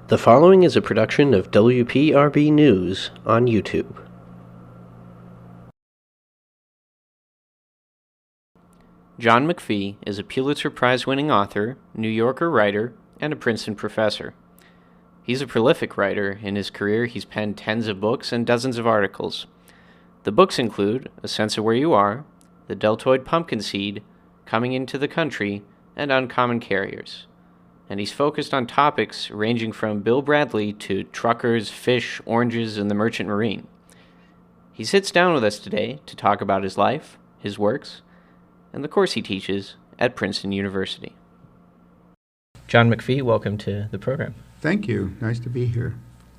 The following is a production of WPRB News on YouTube. John McPhee is a Pulitzer Prize-winning author, New Yorker writer, and a Princeton professor. He's a prolific writer. In his career, he's penned tens of books and dozens of articles. The books include A Sense of Where You Are, The Deltoid Pumpkin Seed, Coming into the Country, and Uncommon Carriers. And he's focused on topics ranging from Bill Bradley to truckers, fish, oranges, and the merchant marine. He sits down with us today to talk about his life, his works, and the course he teaches at Princeton University. John McPhee, welcome to the program. Thank you. Nice to be here.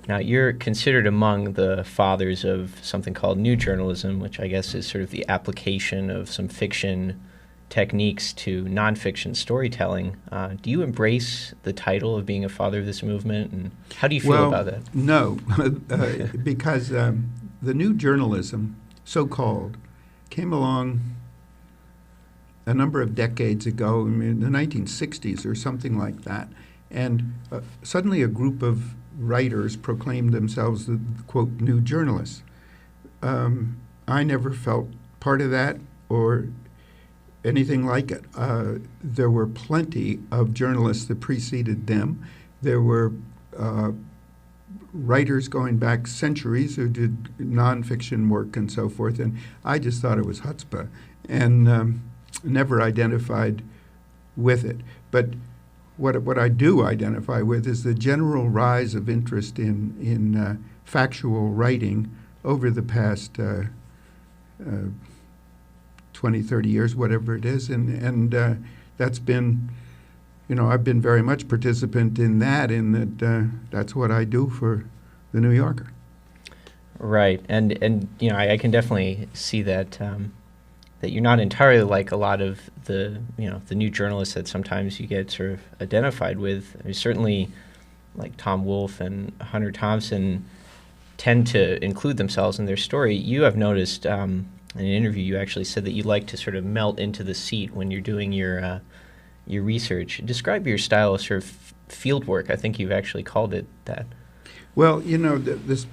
Now, you're considered among the fathers of something called new journalism, which I guess is sort of the application of some fiction techniques to nonfiction storytelling. Do you embrace the title of being a father of this movement, and how do you feel about that? No, because the new journalism, so-called, came along a number of decades ago, in the 1960s or something like that, and suddenly a group of writers proclaimed themselves the, quote, new journalists. I never felt part of that or anything like it. There were plenty of journalists that preceded them. There were writers going back centuries who did nonfiction work and so forth, and I just thought it was chutzpah and never identified with it. But what I do identify with is the general rise of interest in factual writing over the past 20, 30 years, whatever it is, and that's been, I've been very much participant in that, that's what I do for the New Yorker. Right, and I can definitely see that that you're not entirely like a lot of the new journalists that sometimes you get sort of identified with. I mean, certainly, like Tom Wolfe and Hunter Thompson tend to include themselves in their story. You have noticed in an interview, you actually said that you like to sort of melt into the seat when you're doing your research. Describe your style of sort of field work. I think you've actually called it that. Well, this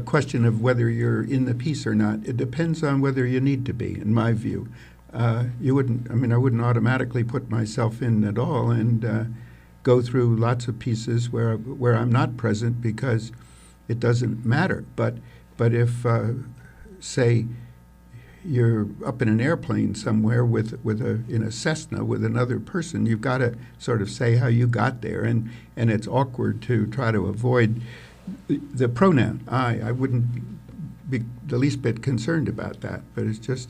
question of whether you're in the piece or not, it depends on whether you need to be, in my view. I wouldn't automatically put myself in at all and go through lots of pieces where I'm not present because it doesn't matter. But if say you're up in an airplane somewhere in a Cessna with another person, you've got to sort of say how you got there, and it's awkward to try to avoid the pronoun I. I wouldn't be the least bit concerned about that, but it's just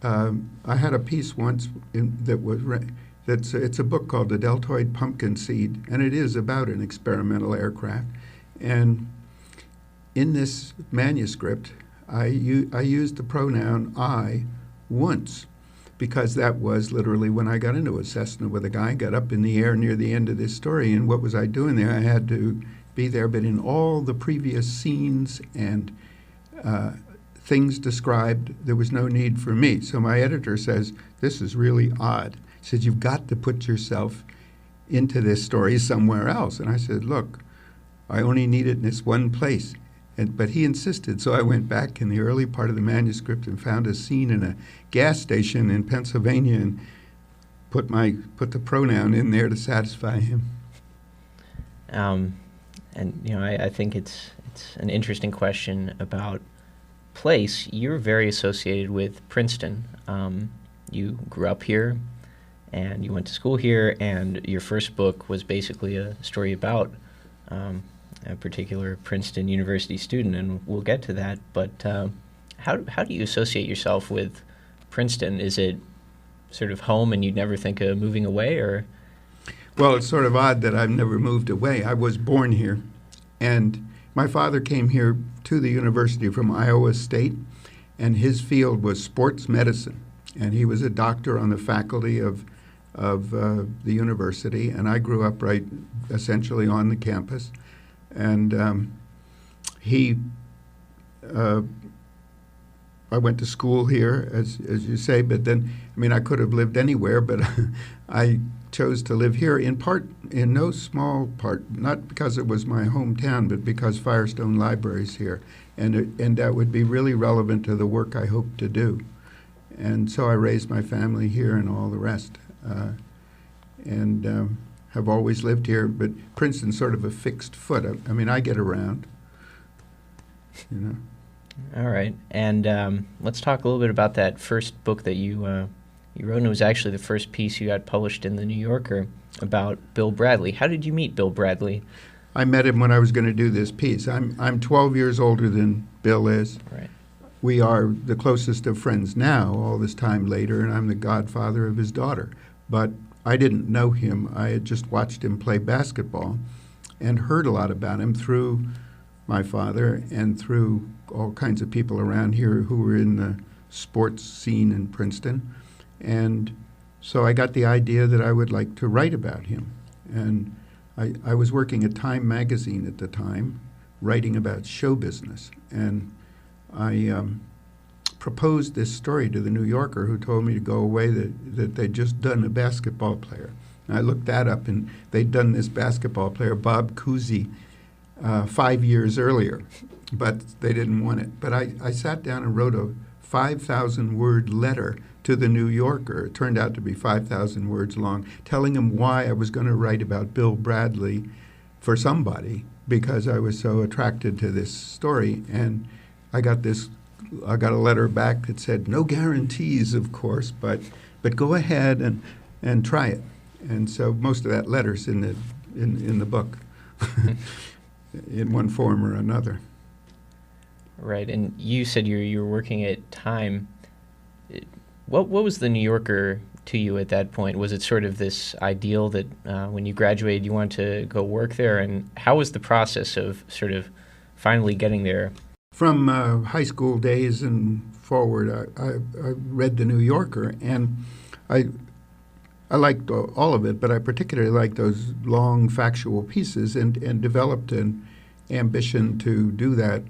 I had a piece once it's a book called The Deltoid Pumpkin Seed, and it is about an experimental aircraft. And in this manuscript, I used the pronoun I once, because that was literally when I got into a Cessna with a guy, got up in the air near the end of this story, and what was I doing there? I had to be there, but in all the previous scenes and things described, there was no need for me. So my editor says, this is really odd. He says, you've got to put yourself into this story somewhere else. And I said, look, I only need it in this one place. But he insisted, so I went back in the early part of the manuscript and found a scene in a gas station in Pennsylvania and put the pronoun in there to satisfy him. I think it's an interesting question about place. You're very associated with Princeton. You grew up here, and you went to school here, and your first book was basically a story about a particular Princeton University student, and we'll get to that. But how do you associate yourself with Princeton? Is it sort of home and you'd never think of moving away, or? Well, it's sort of odd that I've never moved away. I was born here, and my father came here to the university from Iowa State, and his field was sports medicine, and he was a doctor on the faculty of the university, and I grew up right essentially on the campus. And I went to school here, as you say, but then, I could have lived anywhere, but I chose to live here, in part, in no small part, not because it was my hometown, but because Firestone Library's here, and that would be really relevant to the work I hope to do. And so I raised my family here and all the rest, and have always lived here. But Princeton's sort of a fixed foot. I mean, I get around, you know. All right, and let's talk a little bit about that first book that you wrote, and it was actually the first piece you got published in The New Yorker about Bill Bradley. How did you meet Bill Bradley? I met him when I was going to do this piece. I'm 12 years older than Bill is. Right. We are the closest of friends now, all this time later, and I'm the godfather of his daughter. But I didn't know him. I had just watched him play basketball and heard a lot about him through my father and through all kinds of people around here who were in the sports scene in Princeton. And so I got the idea that I would like to write about him. And I was working at Time magazine at the time, writing about show business. And I proposed this story to the New Yorker, who told me to go away, that they'd just done a basketball player. And I looked that up, and they'd done this basketball player, Bob Cousy, 5 years earlier, but they didn't want it. But I sat down and wrote a 5,000-word letter to the New Yorker. It turned out to be 5,000 words long, telling him why I was going to write about Bill Bradley for somebody, because I was so attracted to this story. And I got a letter back that said, no guarantees, of course, but go ahead and try it. And so most of that letter's in the book, in one form or another. Right, and you said you were working at Time. What was the New Yorker to you at that point? Was it sort of this ideal that when you graduated you wanted to go work there? And how was the process of sort of finally getting there? From high school days and forward, I read the New Yorker, and I liked all of it, but I particularly liked those long factual pieces, and developed an ambition to do that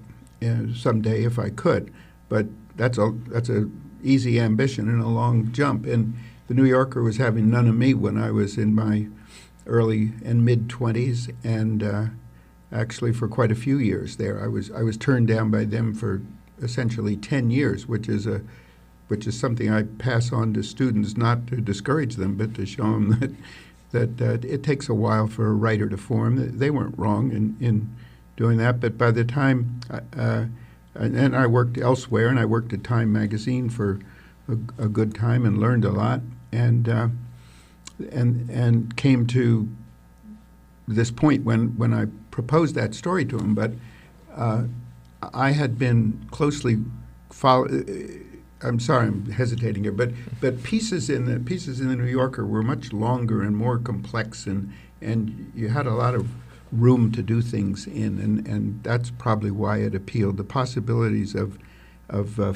someday if I could. But that's a easy ambition and a long jump. And the New Yorker was having none of me when I was in my early and mid-20s, and actually for quite a few years there. I was turned down by them for essentially 10 years, which is something I pass on to students, not to discourage them, but to show them that it takes a while for a writer to form. They weren't wrong in doing that, but by the time and I worked elsewhere, and I worked at Time magazine for a good time and learned a lot, and came to this point when I proposed that story to him. But I had been closely I'm sorry, I'm hesitating here, but pieces in the New Yorker were much longer and more complex, and you had a lot of room to do things in, and that's probably why it appealed. The possibilities of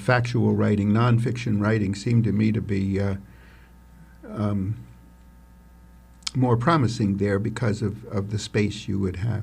factual writing, nonfiction writing, seemed to me to be more promising there because of the space you would have.